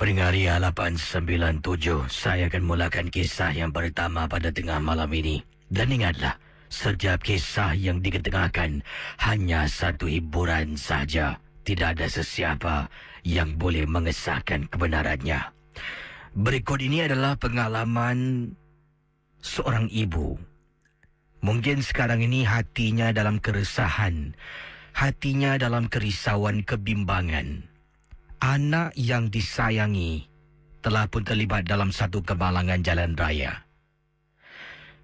Pendengar Ria 897, saya akan mulakan kisah yang pertama pada tengah malam ini. Dan ingatlah, setiap kisah yang diketengahkan hanya satu hiburan saja. Tidak ada sesiapa yang boleh mengesahkan kebenarannya. Berikut ini adalah pengalaman seorang ibu. Mungkin sekarang ini hatinya dalam keresahan, hatinya dalam kerisauan, kebimbangan. Anak yang disayangi telah pun terlibat dalam satu kemalangan jalan raya.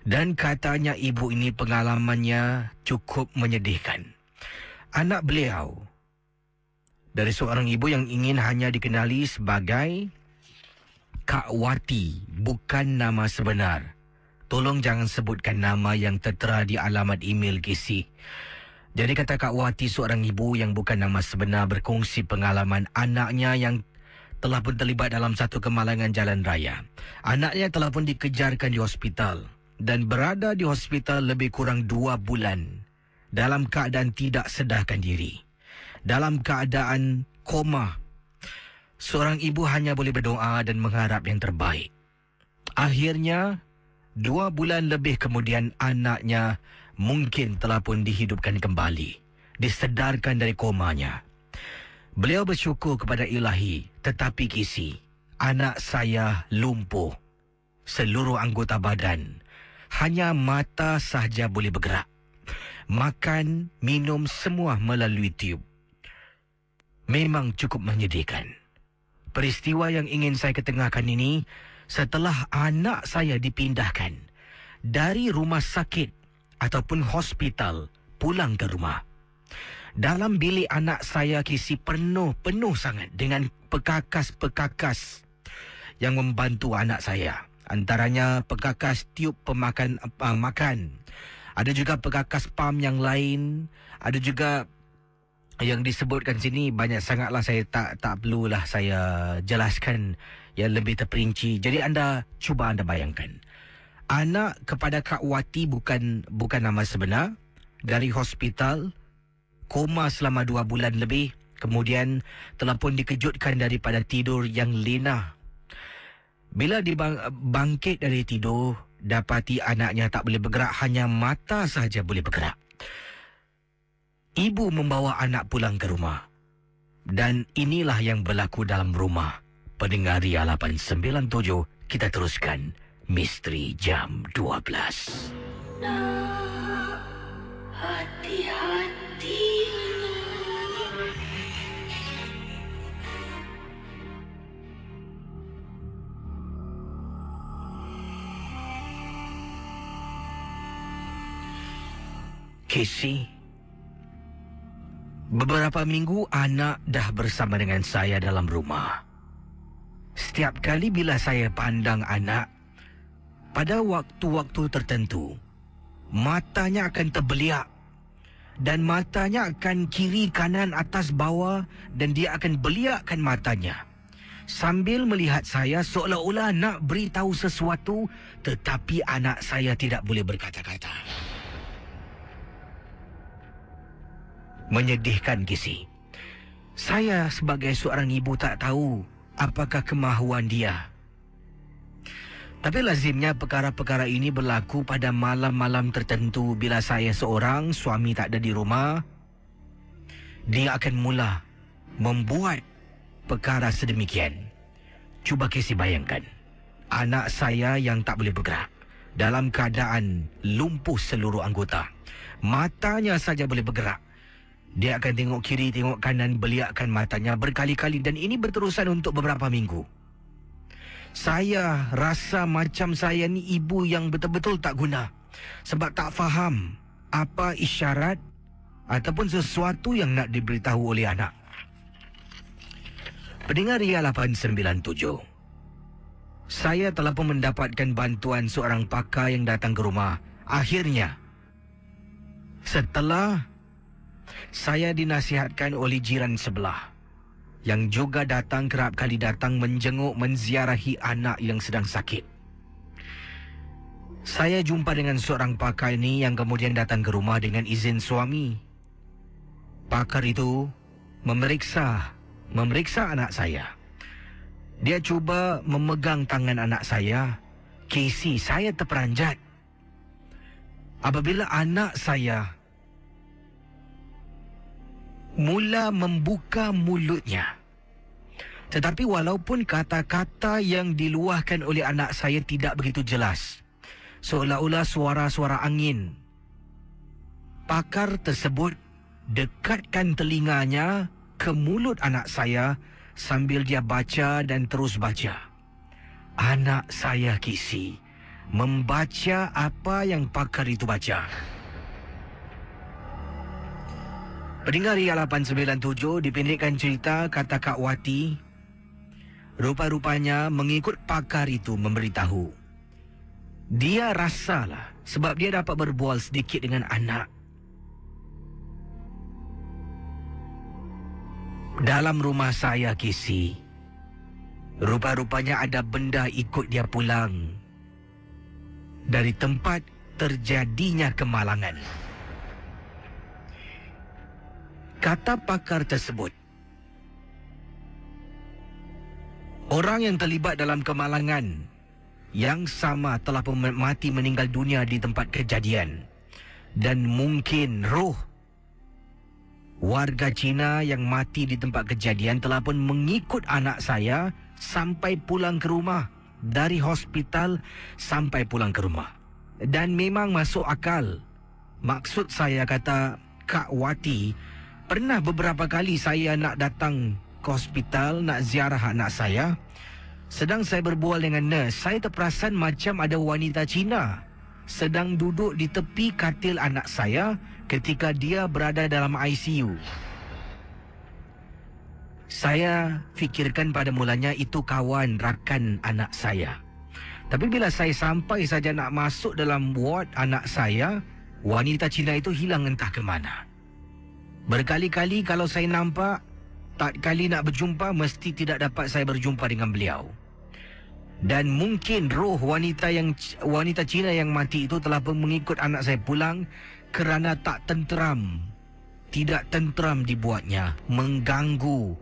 Dan katanya ibu ini pengalamannya cukup menyedihkan. Anak beliau dari seorang ibu yang ingin hanya dikenali sebagai Kak Wati, bukan nama sebenar. Tolong jangan sebutkan nama yang tertera di alamat email Casey. Jadi kata Kak Wati, seorang ibu yang bukan nama sebenar, berkongsi pengalaman anaknya yang telah pun terlibat dalam satu kemalangan jalan raya. Anaknya telah pun dikejarkan di hospital dan berada di hospital lebih kurang 2 bulan dalam keadaan tidak sedarkan diri, dalam keadaan koma. Seorang ibu hanya boleh berdoa dan mengharap yang terbaik. Akhirnya 2 bulan lebih kemudian anaknya mungkin telah pun dihidupkan kembali, disedarkan dari komanya. Beliau bersyukur kepada Ilahi, tetapi Casey, anak saya lumpuh. Seluruh anggota badan, hanya mata sahaja boleh bergerak. Makan, minum semua melalui tiub. Memang cukup menyedihkan. Peristiwa yang ingin saya ketengahkan ini setelah anak saya dipindahkan dari rumah sakit ataupun hospital pulang ke rumah. Dalam bilik anak saya Casey penuh sangat dengan pekakas-pekakas yang membantu anak saya. Antaranya pekakas tiub pemakan makan. Ada juga pekakas pam yang lain. Ada juga yang disebutkan sini banyak sangatlah, saya tak perlulah saya jelaskan yang lebih terperinci. Jadi anda bayangkan. Anak kepada Kak Wati bukan nama sebenar, dari hospital, koma selama 2 bulan lebih, kemudian telah pun dikejutkan daripada tidur yang lena. Bila dibangkit dari tidur, dapati anaknya tak boleh bergerak, hanya mata sahaja boleh bergerak. Ibu membawa anak pulang ke rumah. Dan inilah yang berlaku dalam rumah. Pendengar Ria 897, kita teruskan Misteri Jam 12. Nak, hati-hati. Casey, beberapa minggu anak dah bersama dengan saya dalam rumah. Setiap kali bila saya pandang anak, pada waktu-waktu tertentu, matanya akan terbeliak. Dan matanya akan kiri, kanan, atas, bawah. Dan dia akan beliakkan matanya sambil melihat saya seolah-olah nak beritahu sesuatu. Tetapi anak saya tidak boleh berkata-kata. Menyedihkan, Casey. Saya sebagai seorang ibu tak tahu apakah kemahuan dia. Tapi lazimnya perkara-perkara ini berlaku pada malam-malam tertentu bila saya seorang, suami tak ada di rumah. Dia akan mula membuat perkara sedemikian. Cuba Casey bayangkan. Anak saya yang tak boleh bergerak, dalam keadaan lumpuh seluruh anggota. Matanya saja boleh bergerak. Dia akan tengok kiri, tengok kanan, beliakkan matanya berkali-kali. Dan ini berterusan untuk beberapa minggu. Saya rasa macam saya ni ibu yang betul-betul tak guna. Sebab tak faham apa isyarat ataupun sesuatu yang nak diberitahu oleh anak. Pendengar Ria 897, saya telah pun mendapatkan bantuan seorang pakar yang datang ke rumah. Akhirnya, setelah saya dinasihatkan oleh jiran sebelah yang juga kerap kali datang menjenguk, menziarahi anak yang sedang sakit. Saya jumpa dengan seorang pakar ini yang kemudian datang ke rumah dengan izin suami. Pakar itu memeriksa anak saya. Dia cuba memegang tangan anak saya. Casey, saya terperanjat. Apabila anak saya mula membuka mulutnya, tetapi walaupun kata-kata yang diluahkan oleh anak saya tidak begitu jelas, seolah-olah suara-suara angin, pakar tersebut dekatkan telinganya ke mulut anak saya sambil dia baca dan terus baca. Anak saya, Casey, membaca apa yang pakar itu baca. Pendengar Ria 897, dipendekkan cerita, kata Kak Wati, rupa-rupanya mengikut pakar itu memberitahu. Dia rasalah sebab dia dapat berbual sedikit dengan anak. Dalam rumah saya, Casey, rupa-rupanya ada benda ikut dia pulang dari tempat terjadinya kemalangan. Kata pakar tersebut, orang yang terlibat dalam kemalangan yang sama telah mati meninggal dunia di tempat kejadian. Dan mungkin roh warga Cina yang mati di tempat kejadian telah pun mengikut anak saya sampai pulang ke rumah. Dari hospital sampai pulang ke rumah. Dan memang masuk akal. Maksud saya, kata Kak Wati, pernah beberapa kali saya nak datang ke hospital nak ziarah anak saya. Sedang saya berbual dengan nurse, saya terperasan macam ada wanita Cina sedang duduk di tepi katil anak saya ketika dia berada dalam ICU. Saya fikirkan pada mulanya itu kawan rakan anak saya. Tapi bila saya sampai saja nak masuk dalam ward anak saya, wanita Cina itu hilang entah ke mana. Berkali-kali kalau saya nampak, tak kali nak berjumpa, mesti tidak dapat saya berjumpa dengan beliau. Dan mungkin roh wanita Cina yang mati itu telah pun mengikut anak saya pulang kerana tak tenteram. Tidak tenteram dibuatnya, mengganggu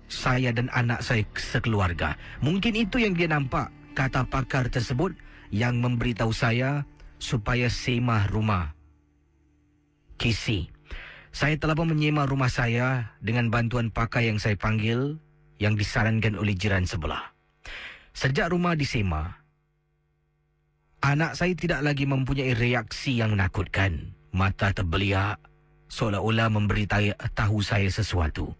saya dan anak saya sekeluarga. Mungkin itu yang dia nampak, kata pakar tersebut yang memberitahu saya supaya sewa rumah. Casey, saya telah pun menyewa rumah saya dengan bantuan pakar yang saya panggil yang disarankan oleh jiran sebelah. Sejak rumah disewa, anak saya tidak lagi mempunyai reaksi yang menakutkan. Mata terbeliak seolah-olah memberitahu saya sesuatu.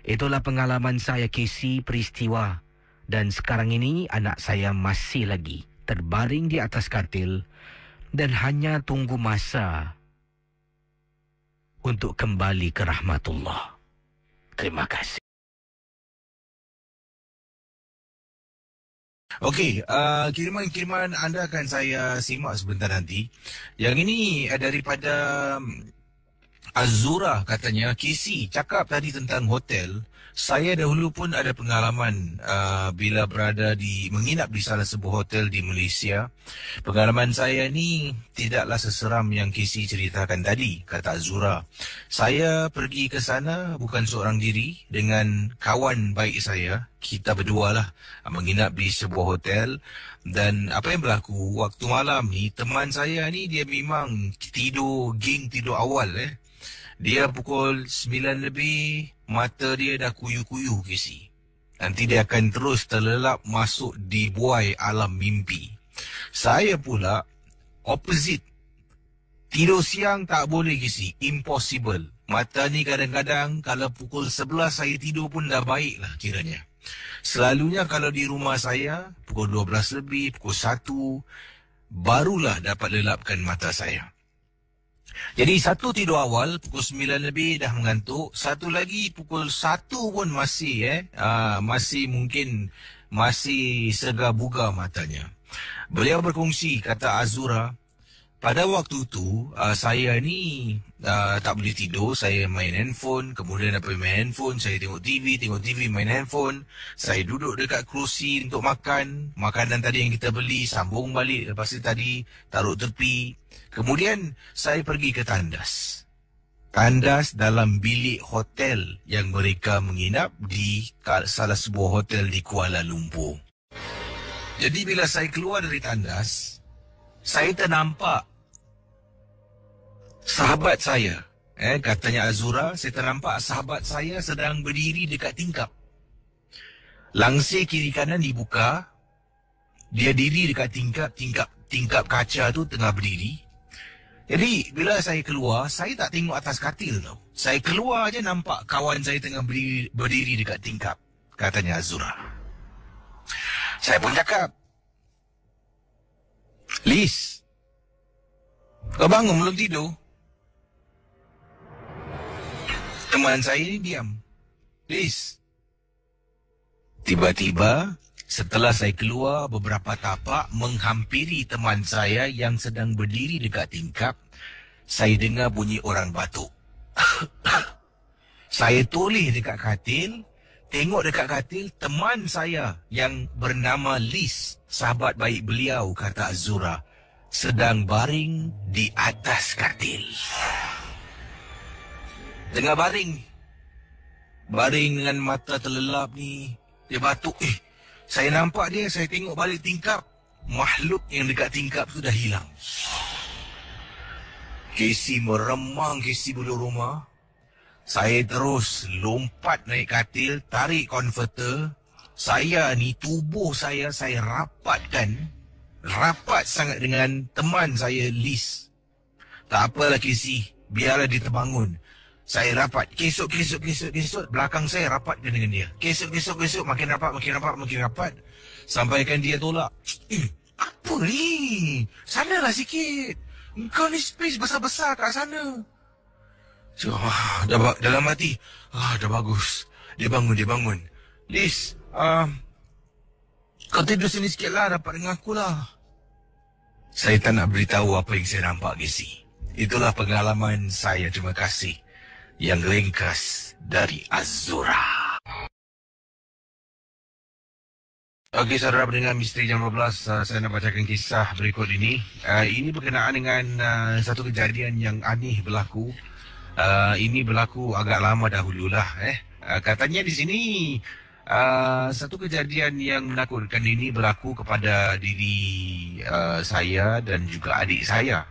Itulah pengalaman saya, Casey, peristiwa. Dan sekarang ini anak saya masih lagi terbaring di atas katil dan hanya tunggu masa untuk kembali ke rahmatullah. Terima kasih. Okey, kiriman-kiriman anda akan saya simak sebentar nanti. Yang ini daripada Azura, katanya, Casey cakap tadi tentang hotel. Saya dahulu pun ada pengalaman bila menginap di salah sebuah hotel di Malaysia. Pengalaman saya ni tidaklah seseram yang Casey ceritakan tadi, kata Azura. Saya pergi ke sana bukan seorang diri, dengan kawan baik saya. Kita berdua lah menginap di sebuah hotel. Dan apa yang berlaku waktu malam ni, teman saya ni dia memang geng tidur awal. Dia pukul 9 lebih, mata dia dah kuyu-kuyu, Casey. Nanti dia akan terus terlelap masuk di buai alam mimpi. Saya pula opposite. Tidur siang tak boleh, Casey. Impossible. Mata ni kadang-kadang kalau pukul 11 saya tidur pun dah baik lah kiranya. Selalunya kalau di rumah saya, pukul 12 lebih, pukul 1, barulah dapat lelapkan mata saya. Jadi satu tidur awal, pukul 9 lebih dah mengantuk. Satu lagi pukul 1 pun masih masih segar bugar matanya. Beliau berkongsi, kata Azura, pada waktu tu saya ni tak boleh tidur. Saya main handphone, kemudian apa main handphone, saya tengok TV, main handphone. Saya duduk dekat kerusi untuk makan. Makanan tadi yang kita beli, sambung balik. Lepas tu tadi taruh tepi. Kemudian saya pergi ke tandas. tandas dalam bilik hotel yang mereka menginap di salah sebuah hotel di Kuala Lumpur. Jadi bila saya keluar dari tandas, saya ternampak sahabat saya. Katanya Azura, saya ternampak sahabat saya sedang berdiri dekat tingkap. Langsir kiri kanan dibuka. Dia diri dekat tingkap kaca tu tengah berdiri. Jadi bila saya keluar, saya tak tengok atas katil tau. Saya keluar aja nampak kawan saya tengah berdiri dekat tingkap, katanya Azura. Saya pun cakap, Liz, kau bangun belum tidur? Teman saya ni diam. Liz. Tiba-tiba, setelah saya keluar beberapa tapak menghampiri teman saya yang sedang berdiri dekat tingkap, saya dengar bunyi orang batuk. Saya toleh dekat katil, tengok dekat katil teman saya yang bernama Liz, sahabat baik beliau, kata Azura, sedang baring di atas katil. Tengah baring dengan mata terlelap ni, dia batuk. Saya nampak dia, saya tengok balik tingkap. Makhluk yang dekat tingkap tu dah hilang. Casey meremang bulu rumah. Saya terus lompat naik katil, tarik konverter. Saya ni, tubuh saya rapatkan. Rapat sangat dengan teman saya, Liz. Tak apalah Casey, biarlah dia terbangun. Saya rapat. Kesok. Belakang saya rapatkan dengan dia. Kesok. Makin rapat. Sampaikan dia tolak. Apa ni? Sanalah sikit. Kau ni space besar-besar kat sana. So, dalam hati. Dah bagus. Dia bangun. Liz, kau tidur sini sikit lah. Dapat dengan aku lah. Saya tak nak beritahu apa yang saya nampak, Casey. Itulah pengalaman saya. Terima kasih. Yang ringkas dari Azura. Okey, saudara pendengar Misteri Jam 12, saya nak bacakan kisah berikut ini. Ini berkenaan dengan satu kejadian yang aneh berlaku. Ini berlaku agak lama dahululah. Katanya di sini satu kejadian yang menakutkan ini berlaku kepada diri saya dan juga adik saya.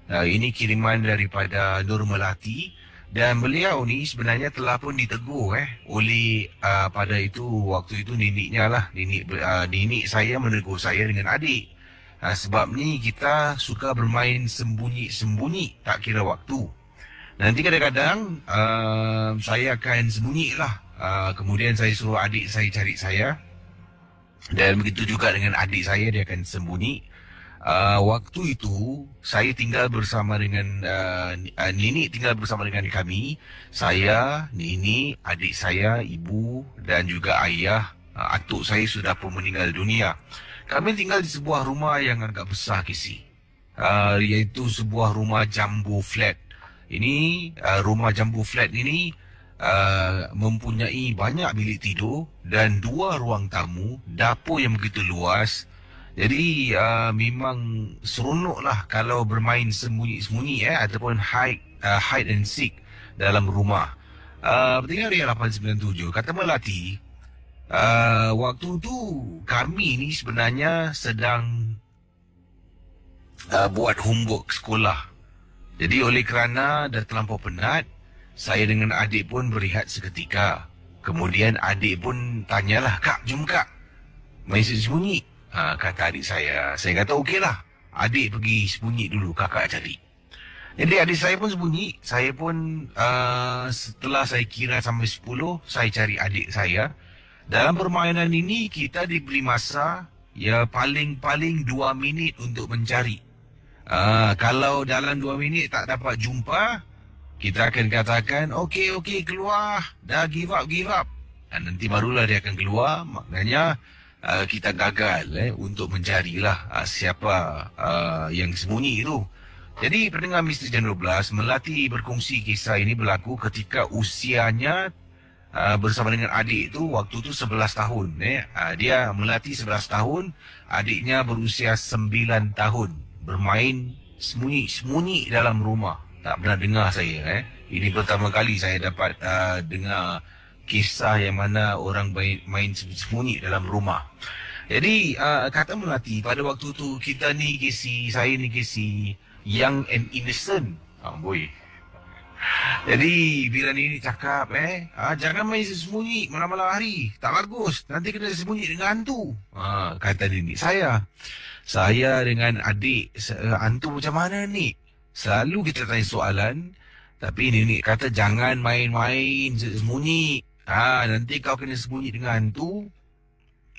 Ini kiriman daripada Nur Melati. Dan beliau ni sebenarnya telah pun ditegur oleh pada itu waktu itu neneknya lah. Nenek saya menegur saya dengan adik. Sebab ni kita suka bermain sembunyi-sembunyi tak kira waktu. Nanti kadang-kadang saya akan sembunyi lah. Kemudian saya suruh adik saya cari saya. Dan begitu juga dengan adik saya, dia akan sembunyi. Waktu itu saya tinggal bersama dengan nenek tinggal bersama dengan kami. Saya, nenek, adik saya, ibu dan juga ayah. Atuk saya sudah pun meninggal dunia. Kami tinggal di sebuah rumah yang agak besar, Casey. Iaitu sebuah rumah jumbo flat. Ini rumah jumbo flat ini mempunyai banyak bilik tidur dan 2 ruang tamu, dapur yang begitu luas. Jadi memang seronok lah kalau bermain sembunyi-sembunyi ataupun hide and seek dalam rumah. Pendengar Ria 897, kata Melati, waktu tu kami ni sebenarnya sedang buat homework sekolah. Jadi oleh kerana dah terlampau penat, saya dengan adik pun berehat seketika. Kemudian adik pun tanyalah, "Kak, jom kak, main sembunyi." Kata adik saya. Saya kata okeylah. Adik pergi sembunyi dulu, kakak cari. Jadi adik saya pun sembunyi. Saya pun setelah saya kira sampai 10, saya cari adik saya. Dalam permainan ini kita diberi masa paling-paling 2 minit untuk mencari. Kalau dalam 2 minit tak dapat jumpa, kita akan katakan okey keluar. Dah give up. Dan nanti barulah dia akan keluar. Maknanya kita gagal untuk mencarilah siapa yang sembunyi itu. Jadi pendengar Misteri Jam 12, Melati berkongsi kisah ini berlaku ketika usianya bersama dengan adik itu waktu itu 11 tahun. Dia Melati 11 tahun, adiknya berusia 9 tahun, bermain sembunyi-sembunyi dalam rumah. Tak pernah dengar saya. Ini pertama kali saya dapat dengar kisah yang mana orang main sembunyi dalam rumah. Jadi kata Melati, pada waktu tu kita ni Casey, saya ni Casey, young and innocent. Boy. Jadi bila Nini cakap jangan main sembunyi malam-malam hari, tak bagus, nanti kena sembunyi dengan hantu. Kata Nini, saya dengan adik hantu macam mana ni? Selalu kita tanya soalan, tapi Nini kata jangan main-main sembunyi. Nanti kau kena sembunyi dengan hantu,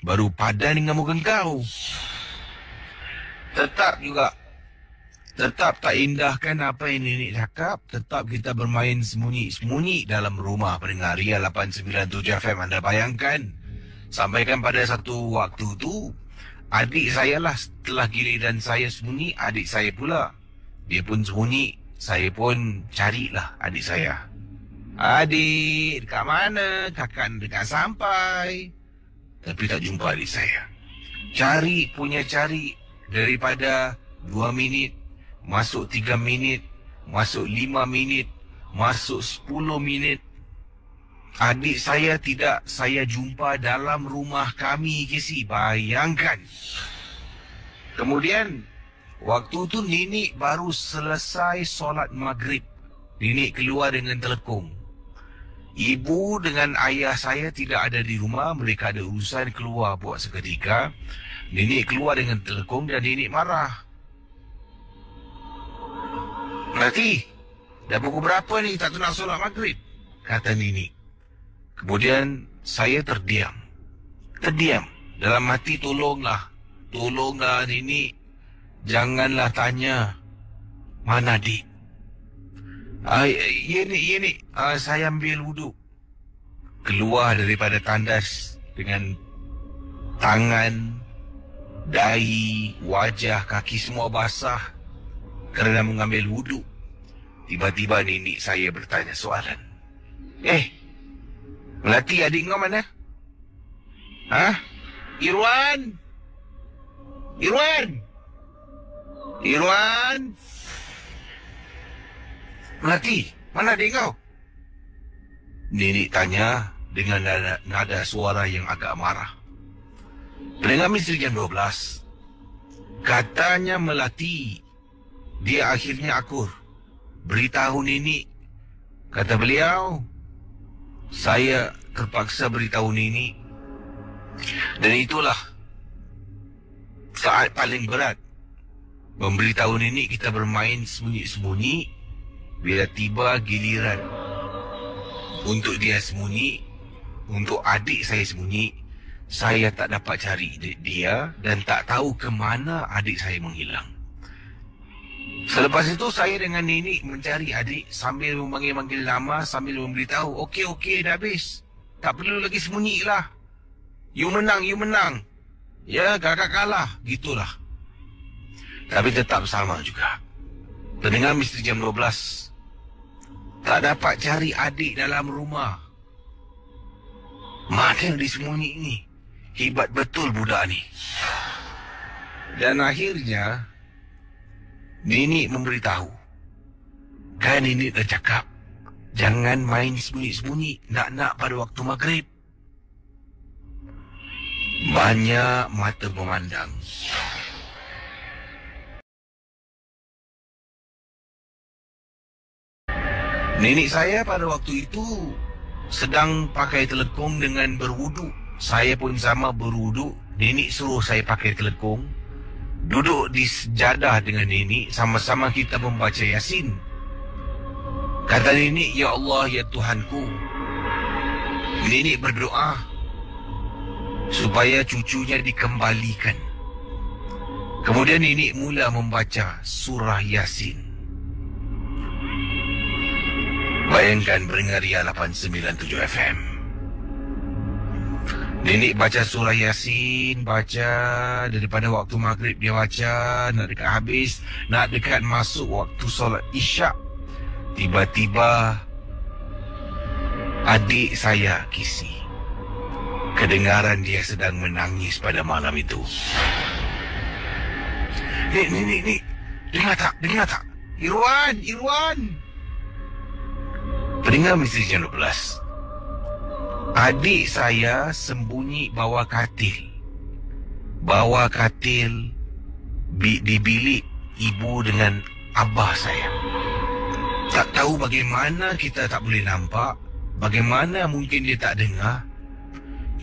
baru padan dengan muka kau. Tetap tak indahkan apa yang Nenek cakap. Tetap kita bermain sembunyi-sembunyi dalam rumah. Pendengar Ria 897 FM, anda bayangkan, sampaikan pada satu waktu tu, adik saya lah setelah giliran saya sembunyi, adik saya pula. Dia pun sembunyi, saya pun carilah adik saya. Adik, dekat mana? Kakak dekat sampai. Tapi tak jumpa adik saya. Cari daripada 2 minit, masuk 3 minit, masuk 5 minit, masuk 10 minit. Adik saya tidak saya jumpa dalam rumah kami, Casey. Bayangkan. Kemudian, waktu tu Nenek baru selesai solat maghrib. Nenek keluar dengan telekung. Ibu dengan ayah saya tidak ada di rumah. Mereka ada urusan keluar buat seketika. Nenek keluar dengan telekung dan Nenek marah. Melati, dah pukul berapa ni tak nak solat maghrib? Kata Nenek. Kemudian saya terdiam. Dalam hati, tolonglah Nenek. Janganlah tanya, mana adik? Ya ni, saya ambil wuduk. Keluar daripada tandas dengan tangan, dahi, wajah, kaki semua basah kerana mengambil wuduk. Tiba-tiba Nenek saya bertanya soalan. Melati, adik kau mana? Irwan? Melati, mana adik kau? Nenek tanya dengan nada suara yang agak marah. Pendengar Misteri Jam 12. Katanya Melati, dia akhirnya akur. Beritahu Nenek. Kata beliau, saya terpaksa beritahu Nenek. Dan itulah saat paling berat. Memberitahu Nenek kita bermain sembunyi-sembunyi. Bila tiba giliran untuk dia sembunyi, untuk adik saya sembunyi, saya tak dapat cari dia dan tak tahu ke mana adik saya menghilang. Selepas itu saya dengan Nenek mencari adik sambil memanggil-manggil nama, sambil memberitahu, okey, dah habis. Tak perlu lagi sembunyi lah. You menang. Ya, kakak kalah. Gitulah. Tapi tetap sama juga. Pendengar Misteri Jam 12, tak dapat cari adik dalam rumah. Mana yang disembunyi ni? Hebat betul budak ni. Dan akhirnya Nenek memberitahu. Kan Nenek dah cakap, jangan main sembunyi-sembunyi nak pada waktu maghrib. Banyak mata memandang. Nenek saya pada waktu itu sedang pakai telekung dengan berwuduk. Saya pun sama berwuduk. Nenek suruh saya pakai telekung. Duduk di sejadah dengan Nenek, sama-sama kita membaca Yasin. Kata Nenek, ya Allah, ya Tuhanku. Nenek berdoa supaya cucunya dikembalikan. Kemudian Nenek mula membaca surah Yasin. Bayangkan pendengar Ria 897 FM. Nenek baca surah Yasin, baca daripada waktu maghrib dia baca, nak dekat habis, nak dekat masuk waktu solat Isyak. Tiba-tiba adik saya, Kisi, kedengaran dia sedang menangis pada malam itu. Nek, dengar tak? Irwan. Pendengar Misteri Jam 12. Adik saya sembunyi bawah katil. Di bilik ibu dengan abah saya. Tak tahu bagaimana kita tak boleh nampak. Bagaimana mungkin dia tak dengar.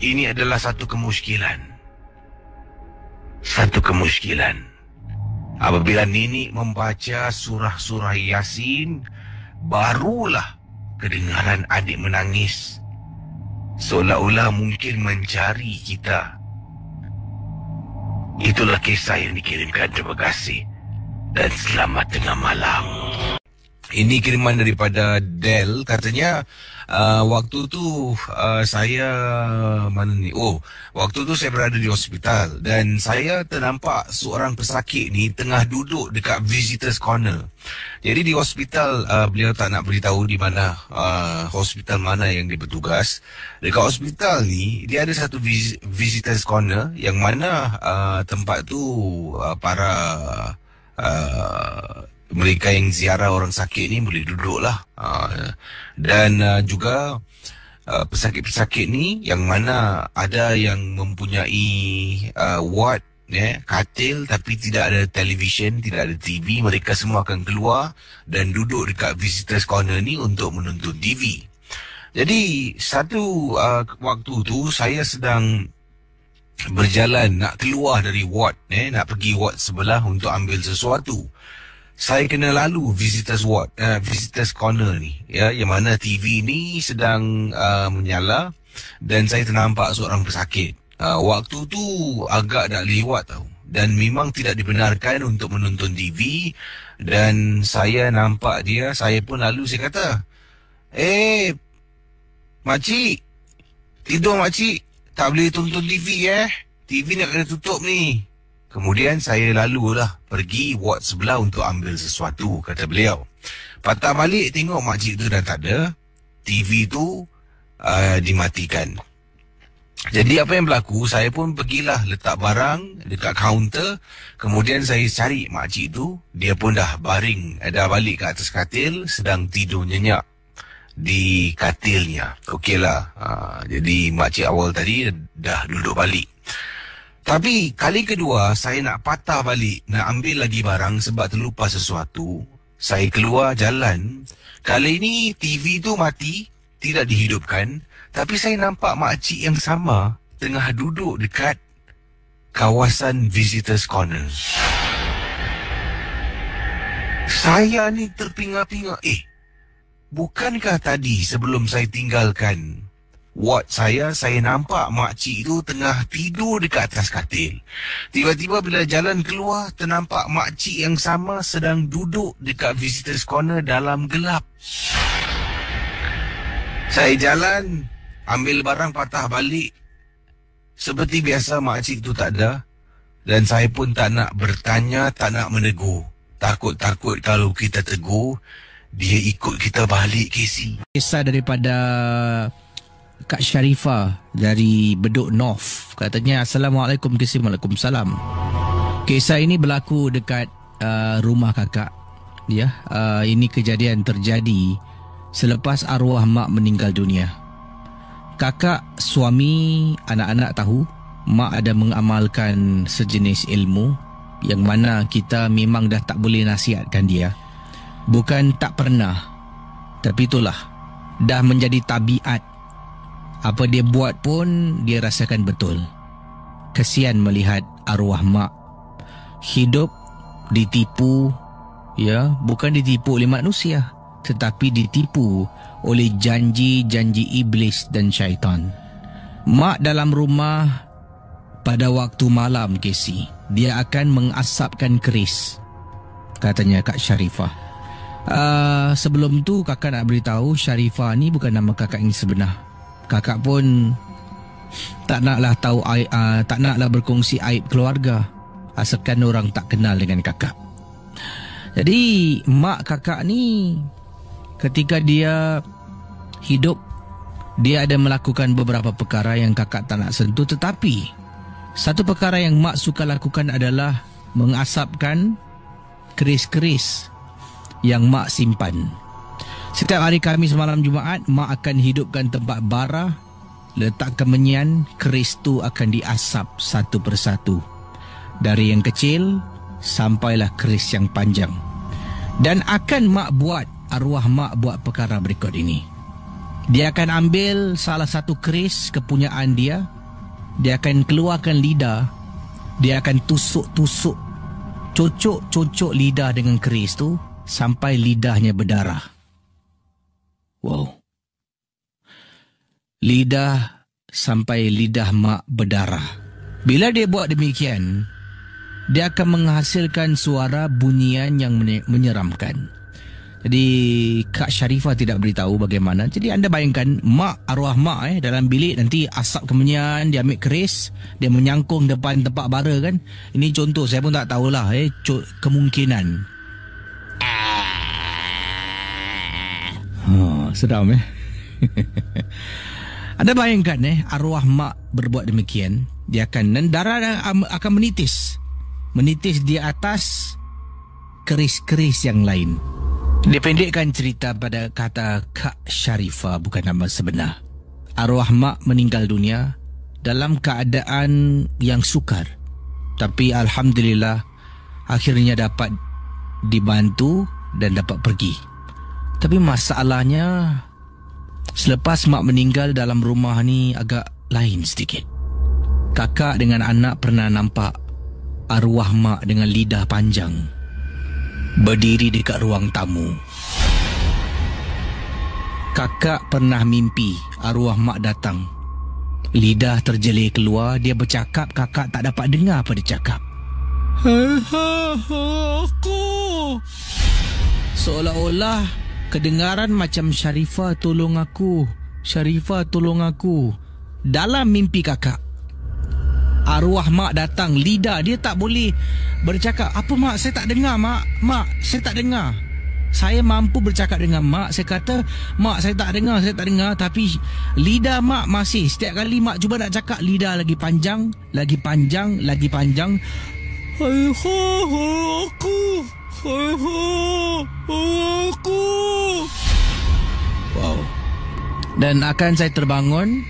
Ini adalah satu kemuskilan. Apabila Nenek membaca surah-surah Yasin, barulah kedengaran adik menangis. Seolah-olah mungkin mencari kita. Itulah kisah yang dikirimkan. Terima kasih. Dan selamat tengah malam. Ini kiriman daripada Del. Katanya waktu tu saya waktu tu saya berada di hospital dan saya ternampak seorang pesakit ni tengah duduk dekat visitors corner. Jadi di hospital beliau tak nak beritahu di mana hospital mana yang dia bertugas. Dekat hospital ni dia ada satu visitors corner yang mana tempat tu para mereka yang ziarah orang sakit ni boleh duduk lah. Dan juga pesakit-pesakit ni yang mana ada yang mempunyai ward, katil tapi tidak ada televisyen, tidak ada TV. Mereka semua akan keluar dan duduk dekat visitors corner ni untuk menonton TV. Jadi satu waktu tu saya sedang berjalan nak keluar dari ward, nak pergi ward sebelah untuk ambil sesuatu. Saya kena lalu visitors corner ni, yang mana TV ni sedang menyala dan saya ternampak seorang pesakit. Waktu tu agak dah lewat tau, dan memang tidak dibenarkan untuk menonton TV. Dan saya nampak dia, saya pun lalu, saya kata, makcik, tidur makcik, tak boleh tonton TV TV nak kena tutup ni. Kemudian saya lalulah pergi ward sebelah untuk ambil sesuatu, kata beliau. Patah balik tengok makcik tu dah tak ada. TV tu dimatikan. Jadi apa yang berlaku, saya pun pergilah letak barang dekat kaunter. Kemudian saya cari makcik tu, dia pun dah baring, dah balik ke atas katil, sedang tidur nyenyak di katilnya. Okeylah. Jadi makcik awal tadi dah duduk balik. Tapi kali kedua saya nak patah balik, nak ambil lagi barang sebab terlupa sesuatu. Saya keluar jalan. Kali ini TV tu mati, tidak dihidupkan. Tapi saya nampak makcik yang sama tengah duduk dekat kawasan visitors corner. Saya ni terpinga-pinga. Bukankah tadi sebelum saya tinggalkan ward saya nampak makcik tu tengah tidur dekat atas katil. Tiba-tiba bila jalan keluar, ternampak makcik yang sama sedang duduk dekat visitors corner dalam gelap. Saya jalan, ambil barang, patah balik. Seperti biasa makcik tu tak ada. Dan saya pun tak nak bertanya, tak nak menegur. Takut-takut kalau kita tegur, dia ikut kita balik, Casey. Kisah daripada Kak Sharifah dari Bedok North. Katanya, Assalamualaikum, Waalaikumsalam. Kisah ini berlaku dekat rumah kakak. Ini kejadian terjadi selepas arwah mak meninggal dunia. Kakak, suami, anak-anak tahu mak ada mengamalkan sejenis ilmu yang mana kita memang dah tak boleh nasihatkan dia. Bukan tak pernah, tapi itulah dah menjadi tabiat. Apa dia buat pun dia rasakan betul. Kesian melihat arwah mak hidup ditipu, bukan ditipu oleh manusia, tetapi ditipu oleh janji-janji iblis dan syaitan. Mak dalam rumah pada waktu malam, Casey, dia akan mengasapkan keris, katanya Kak Sharifah. Sebelum tu kakak nak beritahu, Sharifah ni bukan nama kakak yang sebenar. Kakak pun tak naklah tahu, tak naklah berkongsi aib keluarga, asalkan orang tak kenal dengan kakak. Jadi mak kakak ni ketika dia hidup, dia ada melakukan beberapa perkara yang kakak tak nak sentuh. Tetapi satu perkara yang mak suka lakukan adalah mengasapkan keris-keris. yang mak simpan. Setiap hari Khamis malam Jumaat, mak akan hidupkan tempat bara, letak kemenyan, keris tu akan diasap satu persatu. Dari yang kecil sampailah keris yang panjang. Dan akan arwah mak buat perkara berikut ini. Dia akan ambil salah satu keris kepunyaan dia. Dia akan keluarkan lidah. Dia akan tusuk-tusuk, cocok lidah dengan keris tu sampai lidahnya berdarah. Wow. Lidah sampai lidah mak berdarah. Bila dia buat demikian, dia akan menghasilkan suara bunyian yang menyeramkan. Jadi Kak Sharifah tidak beritahu bagaimana. Jadi anda bayangkan arwah mak dalam bilik, nanti asap kemenyan, dia ambil keris, dia menyangkung depan tempat bara kan. Ini contoh, saya pun tak tahulah kemungkinan. Seram Anda bayangkan arwah mak berbuat demikian, dia akan, dan darah akan menitis di atas keris-keris yang lain. Dipendekkan cerita pada kata Kak Sharifah, bukan nama sebenar. Arwah mak meninggal dunia dalam keadaan yang sukar. Tapi alhamdulillah akhirnya dapat dibantu dan dapat pergi. Tapi masalahnya, selepas mak meninggal, dalam rumah ni agak lain sedikit. Kakak dengan anak pernah nampak arwah mak dengan lidah panjang berdiri dekat ruang tamu. Kakak pernah mimpi arwah mak datang. Lidah terjelir keluar, dia bercakap, kakak tak dapat dengar apa dia cakap. Aku. Seolah-olah kedengaran macam Sharifah tolong aku, Sharifah tolong aku. Dalam mimpi kakak, arwah mak datang, lidah dia tak boleh bercakap. Apa mak? Saya tak dengar mak. Mak, saya tak dengar. Saya mampu bercakap dengan mak. Saya kata, mak saya tak dengar. Tapi lidah mak masih. Setiap kali mak cuba nak cakap, lidah lagi panjang. Aku. Wow. Dan akan saya terbangun.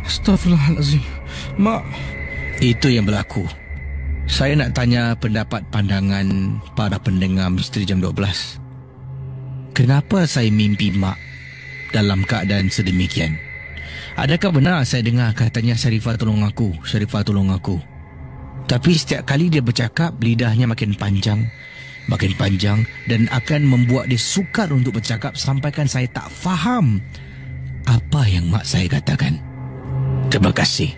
Astaghfirullahalazim. Mak. Itu yang berlaku. Saya nak tanya pendapat pandangan para pendengar Misteri Jam 12. Kenapa saya mimpi mak dalam keadaan sedemikian? Adakah benar saya dengar katanya Sharifah tolong aku, Sharifah tolong aku? Tapi setiap kali dia bercakap, lidahnya makin panjang dan akan membuat dia sukar untuk bercakap sampaikan saya tak faham apa yang mak saya katakan. Terima kasih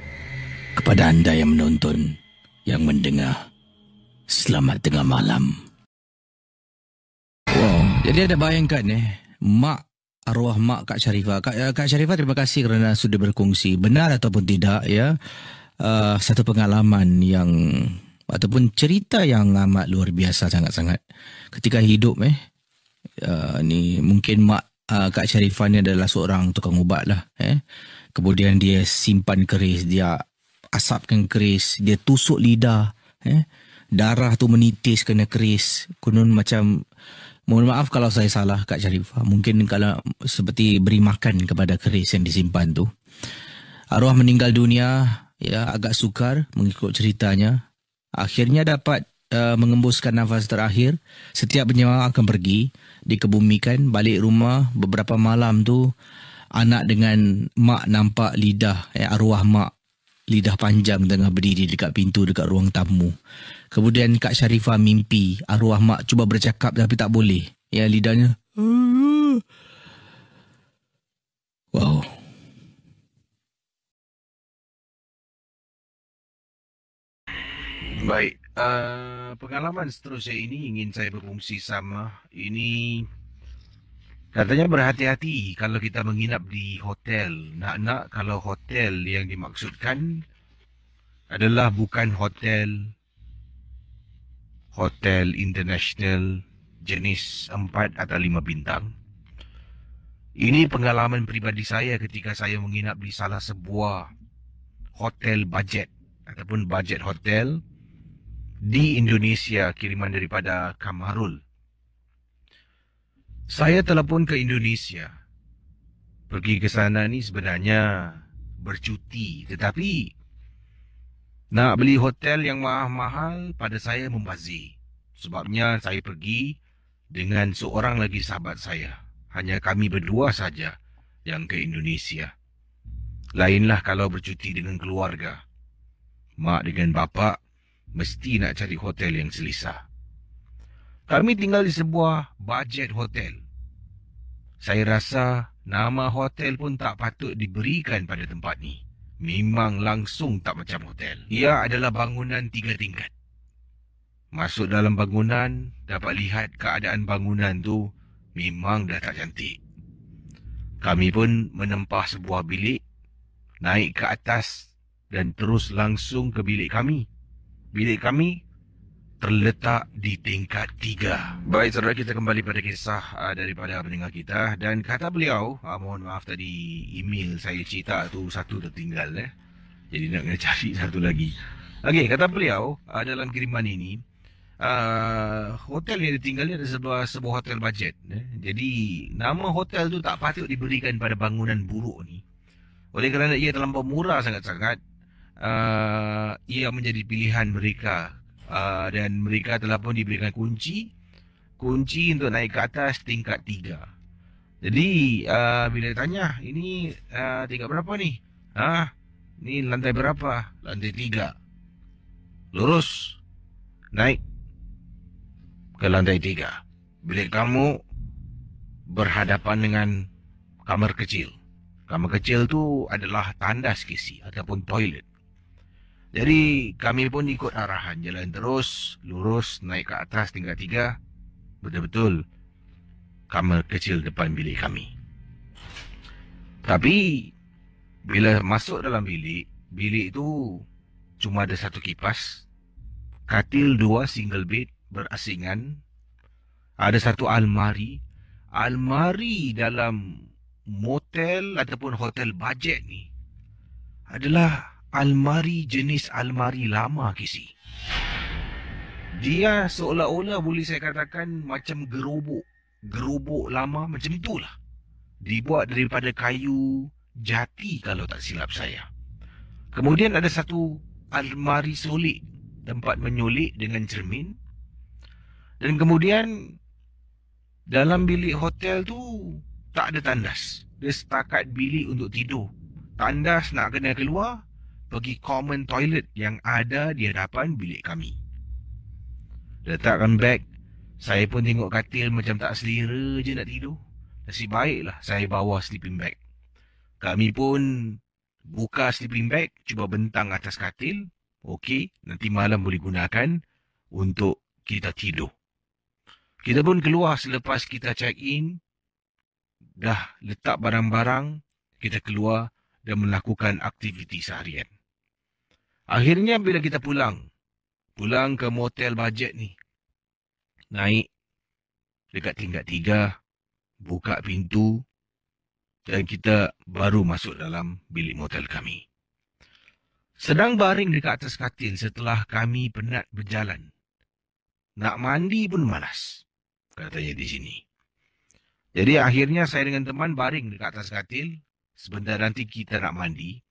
kepada anda yang menonton, yang mendengar. Selamat tengah malam. Wow, jadi ada bayangkan mak, arwah mak Kak Sharifah. Kak Sharifah, terima kasih kerana sudah berkongsi. Benar ataupun tidak satu pengalaman yang ataupun cerita yang amat luar biasa sangat-sangat. Ketika hidup ni mungkin mak Kak Sharifah ni adalah seorang tukang ubat lah. Kemudian dia simpan keris, dia asapkan keris, dia tusuk lidah, darah tu menitis kena keris. Konon macam, mohon maaf kalau saya salah Kak Sharifah, mungkin kalau seperti beri makan kepada keris yang disimpan tu. Arwah meninggal dunia, agak sukar mengikut ceritanya. Akhirnya dapat mengembuskan nafas terakhir. Setiap penyewa akan pergi, dikebumikan, balik rumah. Beberapa malam tu anak dengan mak nampak lidah arwah mak, lidah panjang tengah berdiri dekat pintu dekat ruang tamu. Kemudian Kak Sharifah mimpi arwah mak cuba bercakap tapi tak boleh. Lidahnya. Wow. Baik, pengalaman seterusnya ini ingin saya berkongsi sama. Ini katanya berhati-hati kalau kita menginap di hotel. Nak kalau hotel yang dimaksudkan adalah bukan hotel international jenis 4 atau 5 bintang. Ini pengalaman pribadi saya ketika saya menginap di salah sebuah hotel budget ataupun budget hotel di Indonesia, kiriman daripada Kamarul. Saya telefon ke Indonesia. Pergi ke sana ni sebenarnya bercuti, tetapi nak beli hotel yang mahal-mahal pada saya membazir. Sebabnya saya pergi dengan seorang lagi sahabat saya. Hanya kami berdua saja yang ke Indonesia. Lainlah kalau bercuti dengan keluarga. Mak dengan bapa mesti nak cari hotel yang selesa. Kami tinggal di sebuah budget hotel. Saya rasa nama hotel pun tak patut diberikan pada tempat ni. Memang langsung tak macam hotel. Ia adalah bangunan 3 tingkat. Masuk dalam bangunan, dapat lihat keadaan bangunan tu memang dah tak cantik. Kami pun menempah sebuah bilik, naik ke atas dan terus langsung ke bilik kami. Bilik kami terletak di tingkat 3. Baik, saudara, kita kembali pada kisah daripada pendengar kita. Dan kata beliau, mohon maaf tadi email saya cerita tu satu tertinggal. Jadi nak kena cari satu lagi. Okey, kata beliau dalam kiriman ini, hotel yang ditinggal ni adalah sebuah hotel budget. Jadi nama hotel tu tak patut diberikan pada bangunan buruk ni. Oleh kerana ia terlampau murah sangat-sangat, ia menjadi pilihan mereka. Dan mereka telah pun diberikan kunci untuk naik ke atas tingkat 3. Jadi bila tanya, ini tingkat berapa ni? Ni lantai berapa? Lantai 3. Lurus, naik ke lantai 3. Bilik kamu berhadapan dengan kamar kecil. Kamar kecil tu adalah tandas kisi ataupun toilet. Jadi kami pun ikut arahan, jalan terus, lurus, naik ke atas tingkat 3. Betul-betul kamar kecil depan bilik kami. Tapi bila masuk dalam bilik tu cuma ada satu kipas, katil 2 single bed berasingan, ada satu almari. Almari dalam motel ataupun hotel budget ni adalah almari jenis almari lama kisi. Dia seolah-olah boleh saya katakan macam gerobok lama macam itulah. Dibuat daripada kayu jati kalau tak silap saya. Kemudian ada satu almari solik, tempat menyulik dengan cermin. Dan kemudian dalam bilik hotel tu tak ada tandas. Dia setakat bilik untuk tidur. Tandas nak kena keluar, pergi common toilet yang ada di hadapan bilik kami. Letakkan beg, saya pun tengok katil macam tak selera je nak tidur. Nasib baiklah saya bawa sleeping bag. Kami pun buka sleeping bag, cuba bentang atas katil. Okey, nanti malam boleh gunakan untuk kita tidur. Kita pun keluar selepas kita check in. Dah letak barang-barang, kita keluar dan melakukan aktiviti seharian. Akhirnya bila kita pulang ke motel budget ni, naik dekat tingkat 3, buka pintu dan kita baru masuk dalam bilik motel kami. Sedang baring dekat atas katil setelah kami penat berjalan. Nak mandi pun malas, katanya di sini. Jadi akhirnya saya dengan teman baring dekat atas katil. Sebentar nanti kita nak mandi.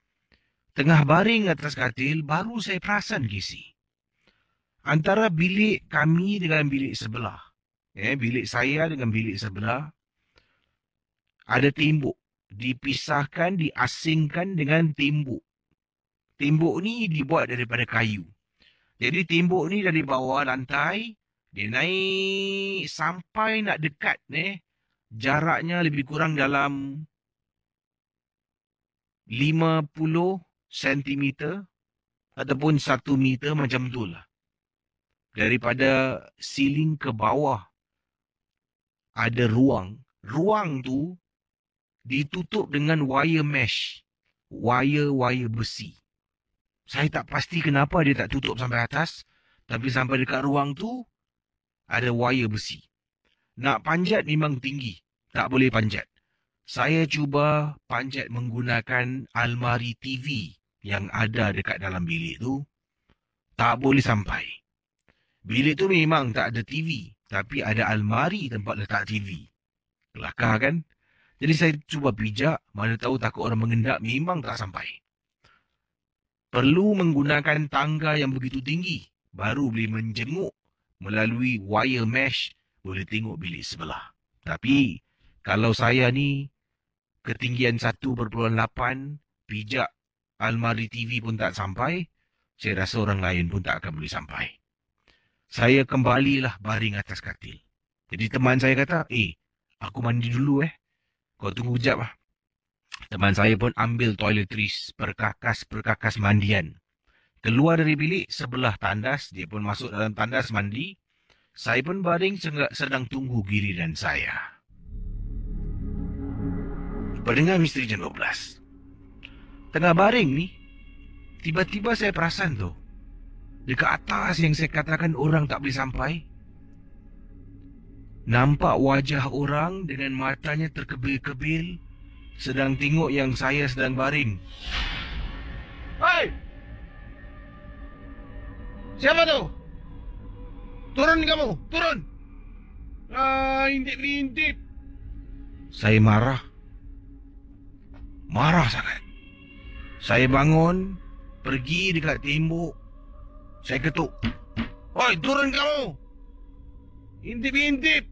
Tengah baring atas katil, baru saya perasan kisi. Antara bilik kami dengan bilik sebelah. Bilik saya dengan bilik sebelah. Ada tembok. Dipisahkan, diasingkan dengan tembok. Tembok ni dibuat daripada kayu. Jadi tembok ni dari bawah lantai, dia naik sampai nak dekat. Jaraknya lebih kurang dalam 50 cm ataupun 1 meter macam tu lah. Daripada ceiling ke bawah ada ruang. Ruang tu ditutup dengan wire mesh. Wire besi. Saya tak pasti kenapa dia tak tutup sampai atas. Tapi sampai dekat ruang tu ada wire besi. Nak panjat memang tinggi. Tak boleh panjat. Saya cuba panjat menggunakan almari TV yang ada dekat dalam bilik tu. Tak boleh sampai. Bilik tu memang tak ada TV, tapi ada almari tempat letak TV. Kelakar kan? Jadi saya cuba pijak, mana tahu takut orang mengendap, memang tak sampai. Perlu menggunakan tangga yang begitu tinggi, baru boleh menjenguk melalui wire mesh, boleh tengok bilik sebelah. Tapi kalau saya ni ketinggian 1.8, pijak almari TV pun tak sampai, saya rasa orang lain pun tak akan boleh sampai. Saya kembalilah baring atas katil. Jadi teman saya kata, aku mandi dulu Kau tunggu kejap lah. Teman saya pun ambil toiletries, perkakas mandian. Keluar dari bilik sebelah tandas, dia pun masuk dalam tandas mandi. Saya pun baring sedang tunggu giliran saya. Pendengar Misteri Jam 12. Tengah baring ni, tiba-tiba saya perasan tu, dekat atas yang saya katakan orang tak boleh sampai, nampak wajah orang dengan matanya terkebil-kebil, sedang tengok yang saya sedang baring. Hai! Siapa tu? Turun kamu, turun! Intip. Saya marah sangat. Saya bangun, pergi dekat tembok. Saya ketuk. Oi, turun kamu! Intip.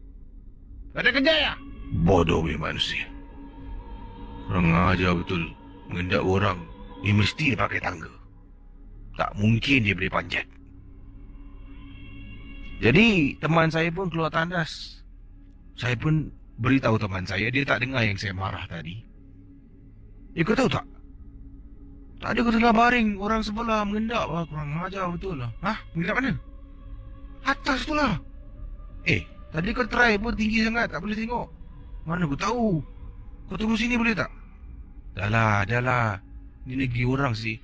Ada kerja ya? Bodoh punya manusia. Kurang ajar betul. Mengendap orang, dia mesti dia pakai tangga. Tak mungkin dia boleh panjat. Jadi, teman saya pun keluar tandas. Saya pun beritahu teman saya, dia tak dengar yang saya marah tadi. Kau tahu tak? Tadi aku tengah baring, orang sebelah mengendap lah. Kurang ajar betul lah. Mengendap mana? Atas tu lah. Tadi kau try pun tinggi sangat, tak boleh tengok. Mana aku tahu? Kau tunggu sini boleh tak? Dah lah. Ni negeri orang sih.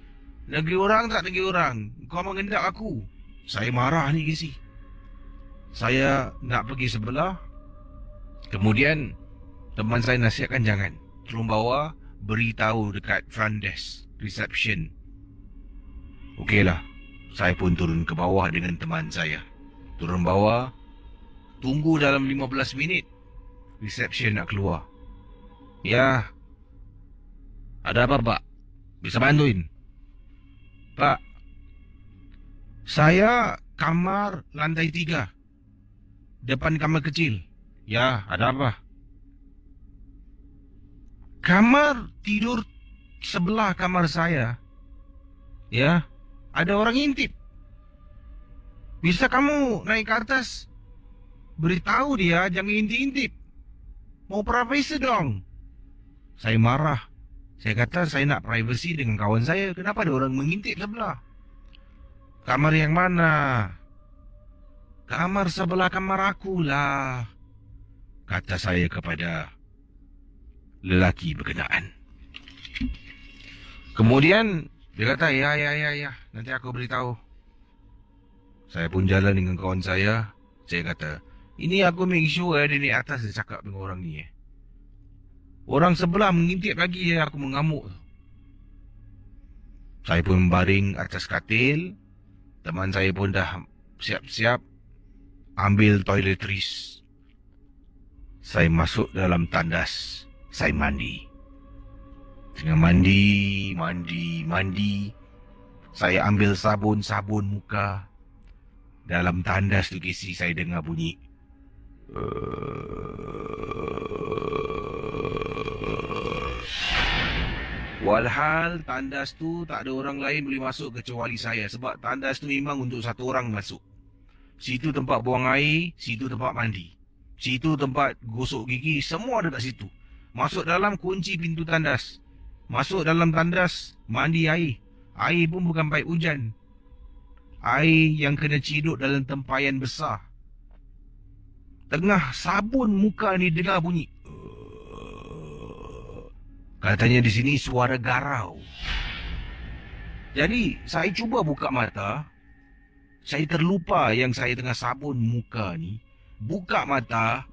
Negeri orang tak negeri orang. Kau mengendap aku. Saya marah ni Casey. Saya nak pergi sebelah. Kemudian teman saya nasihatkan jangan. Turun bawah, beritahu dekat front desk, reception. Okeylah. Saya pun turun ke bawah dengan teman saya. Turun bawah, tunggu dalam 15 minit. Reception nak keluar. Ya. Ada apa, Pak? Bisa bantuin? Pak, saya kamar lantai 3. Depan kamar kecil. Ya, ada apa? Kamar tidur sebelah kamar saya. Ya, ada orang intip. Bisa kamu naik ke atas, beritahu dia jangan intip-intip. Mau privacy dong. Saya marah. Saya kata saya nak privacy dengan kawan saya. Kenapa ada orang mengintip sebelah? Kamar yang mana? Kamar sebelah kamar aku lah, kata saya kepada lelaki berkenaan. Kemudian dia kata, ya, nanti aku beritahu. Saya pun jalan dengan kawan saya. Saya kata, ini aku make sure dia naik atas dia cakap dengan orang ni. Orang sebelah mengintip lagi, aku mengamuk. Saya pun baring atas katil. Teman saya pun dah siap-siap ambil toiletries. Saya masuk dalam tandas. Saya mandi. Tengah mandi. Saya ambil sabun muka. Dalam tandas tu Casey, saya dengar bunyi. Walhal tandas tu tak ada orang lain boleh masuk kecuali saya. Sebab tandas tu memang untuk satu orang masuk. Situ tempat buang air, situ tempat mandi. Situ tempat gosok gigi, semua ada kat situ. Masuk dalam, kunci pintu tandas. Masuk dalam tandas, mandi air. Air pun bukan paip hujan. Air yang kena ciduk dalam tempayan besar. Tengah sabun muka ni dengar bunyi. Katanya di sini suara garau. Jadi saya cuba buka mata. Saya terlupa yang saya tengah sabun muka ni. Buka mata,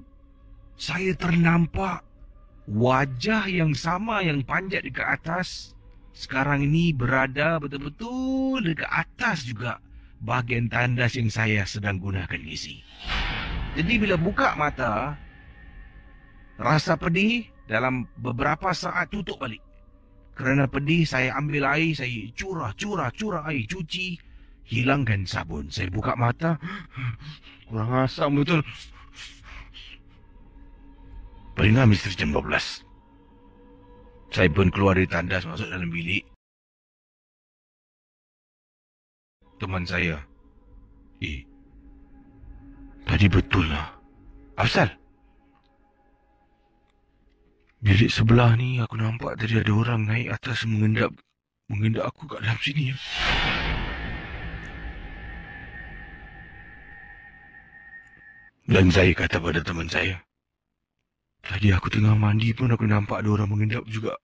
saya ternampak wajah yang sama yang panjat dekat atas. Sekarang ini berada betul-betul dekat atas juga. bahagian tandas yang saya sedang gunakan, Gizi. Jadi bila buka mata, rasa pedih dalam beberapa saat tutup balik. Kerana pedih, saya ambil air, saya curah air, cuci, hilangkan sabun. Saya buka mata, kurang asam betul. Peringat misteri jam 12. Saya pun keluar dari tandas, masuk dalam bilik. Teman saya, tadi betul lah. Apasal? Bilik sebelah ni aku nampak tadi ada orang naik atas mengendap aku kat dalam sini. Dan saya kata pada teman saya, tadi aku tengah mandi pun aku nampak ada orang mengendap juga.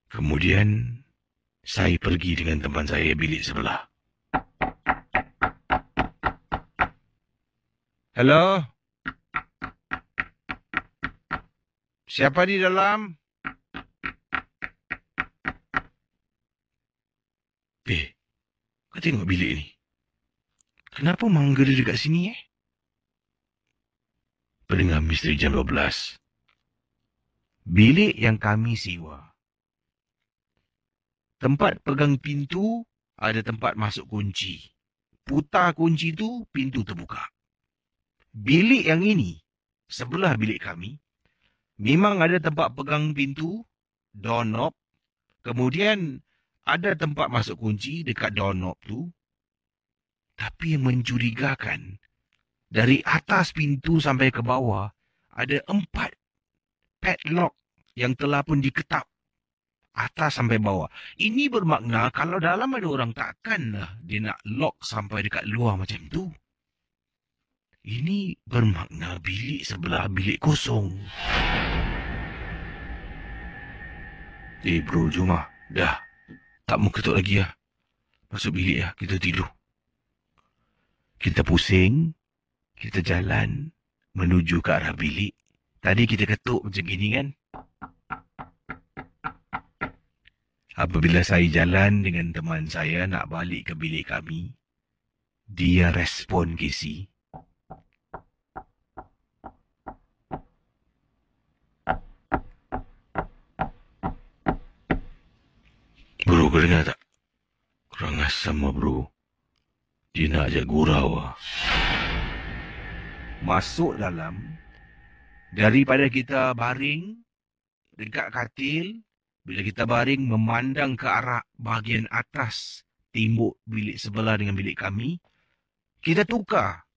Kemudian saya pergi dengan teman saya bilik sebelah. Halo? Siapa di dalam? Kau tengok bilik ni. Kenapa mangga dia dekat sini Pendengar misteri jam 12. Bilik yang kami sewa. Tempat pegang pintu, ada tempat masuk kunci. Putar kunci tu, pintu terbuka. Bilik yang ini, sebelah bilik kami, memang ada tempat pegang pintu, doorknob. Kemudian, ada tempat masuk kunci dekat doorknob tu. Tapi yang mencurigakan, dari atas pintu sampai ke bawah, ada 4 padlock yang telah pun diketap. Atas sampai bawah. Ini bermakna kalau dalam ada orang, takkanlah dia nak lock sampai dekat luar macam tu. Ini bermakna bilik sebelah bilik kosong. Bro, jom lah. Dah. Tak mau ketuk lagi lah. Masuk bilik lah. Kita tidur. Kita pusing. Kita jalan menuju ke arah bilik. Tadi kita ketuk macam gini kan. Apabila saya jalan dengan teman saya nak balik ke bilik kami, dia respon, Casey. Bro, kau dengar tak? Kurang asam lah, bro. Dia nak ajak gurau lah. Masuk dalam, daripada kita baring dekat katil, bila kita baring memandang ke arah bahagian atas timbuk bilik sebelah dengan bilik kami, kita tukar.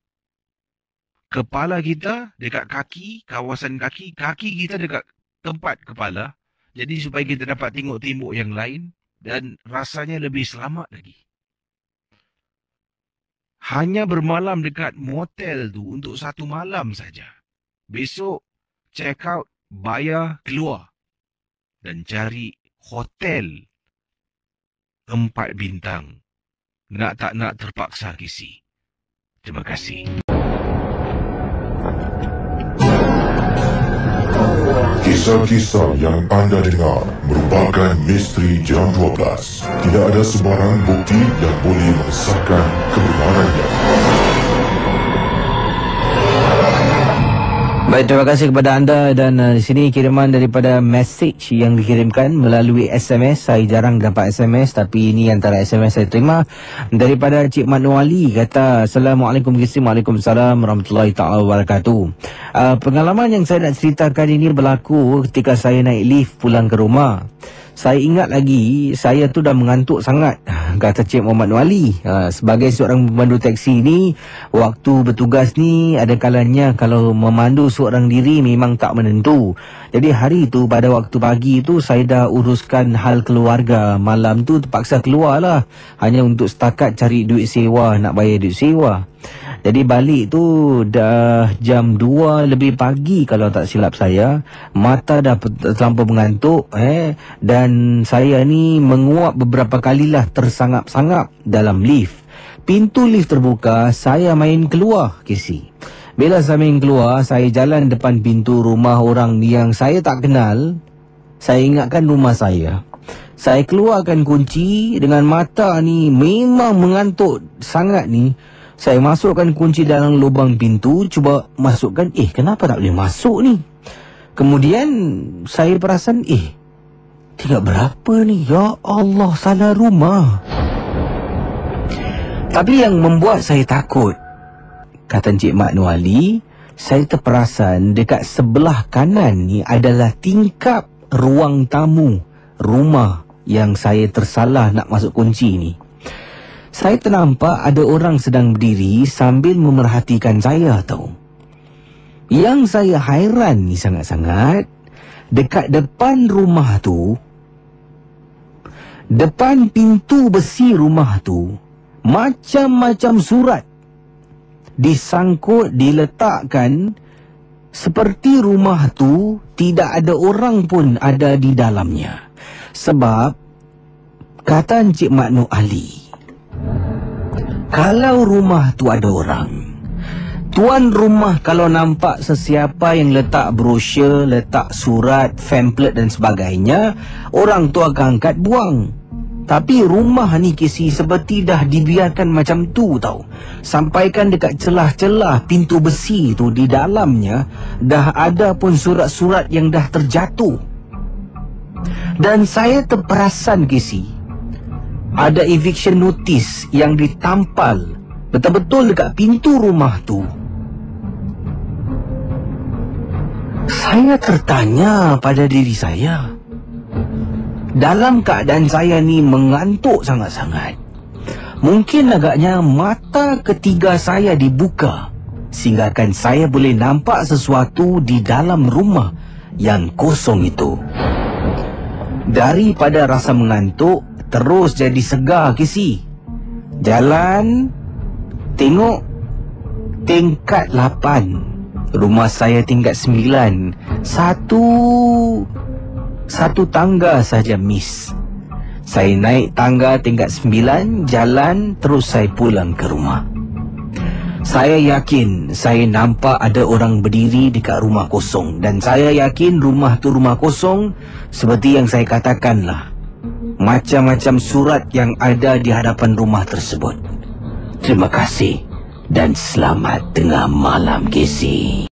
Kepala kita dekat kaki, kawasan kaki kita dekat tempat kepala. Jadi supaya kita dapat tengok timbuk yang lain dan rasanya lebih selamat lagi. Hanya bermalam dekat motel tu untuk 1 malam saja. Besok check out, bayar, keluar. Dan cari hotel 4 bintang. Nak tak nak terpaksa, Kisi. Terima kasih. Kisah-kisah yang anda dengar merupakan misteri jam 12. Tidak ada sebarang bukti yang boleh mengesahkan kebenarannya. Baik, terima kasih kepada anda dan di sini kiriman daripada message yang dikirimkan melalui SMS. Saya jarang dapat SMS tapi ini antara SMS saya terima daripada Cik Mat Nuali, kata Assalamualaikum Gisim, Waalaikumsalam warahmatullahi taala wabarakatuh. Pengalaman yang saya nak ceritakan ini berlaku ketika saya naik lift pulang ke rumah. Saya ingat lagi, saya tu dah mengantuk sangat, kata Cik Muhammad Nuali. Sebagai seorang pemandu taksi ni, waktu bertugas ni ada kalanya kalau memandu seorang diri memang tak menentu. Jadi hari tu pada waktu pagi tu saya dah uruskan hal keluarga. Malam tu terpaksa keluar lah, hanya untuk setakat cari duit sewa, nak bayar duit sewa. Jadi balik tu dah jam 2 lebih pagi kalau tak silap saya. Mata dah terlampau mengantuk dan saya ni menguap beberapa kalilah tersangap-sangap dalam lift. Pintu lift terbuka, saya main keluar, Casey. Bila saya main keluar, saya jalan depan pintu rumah orang yang saya tak kenal. Saya ingatkan rumah saya. Saya keluarkan kunci dengan mata ni memang mengantuk sangat ni. Saya masukkan kunci dalam lubang pintu, cuba masukkan, kenapa tak boleh masuk ni? Kemudian saya perasan, tinggal berapa ni? Ya Allah, salah rumah. Tapi yang membuat saya takut, kata Encik Mat Nur Ali, saya terperasan dekat sebelah kanan ni adalah tingkap ruang tamu rumah yang saya tersalah nak masuk kunci ni. Saya ternampak ada orang sedang berdiri sambil memerhatikan saya tau. Yang saya hairan ni sangat-sangat, dekat depan rumah tu, depan pintu besi rumah tu, macam-macam surat disangkut, diletakkan seperti rumah tu tidak ada orang pun ada di dalamnya. Sebab kata Encik Mat Nur Ali, kalau rumah tu ada orang, tuan rumah kalau nampak sesiapa yang letak brosur, letak surat, pamphlet dan sebagainya, orang tu akan angkat buang. Tapi rumah ni Kisi seperti dah dibiarkan macam tu tau. Sampaikan dekat celah-celah pintu besi tu, di dalamnya dah ada pun surat-surat yang dah terjatuh. Dan saya terperasan Kisi, ada eviction notice yang ditampal betul-betul dekat pintu rumah tu. Saya tertanya pada diri saya, dalam keadaan saya ni mengantuk sangat-sangat, mungkin agaknya mata ketiga saya dibuka sehingga kan saya boleh nampak sesuatu di dalam rumah yang kosong itu. Daripada rasa mengantuk, terus jadi segar Kisi. Jalan, tengok tingkat 8, rumah saya tingkat 9. Satu tangga saja miss. Saya naik tangga tingkat 9, jalan, terus saya pulang ke rumah. Saya yakin saya nampak ada orang berdiri dekat rumah kosong. Dan saya yakin rumah tu rumah kosong, seperti yang saya katakanlah, macam-macam surat yang ada di hadapan rumah tersebut. Terima kasih dan selamat tengah malam Kisi.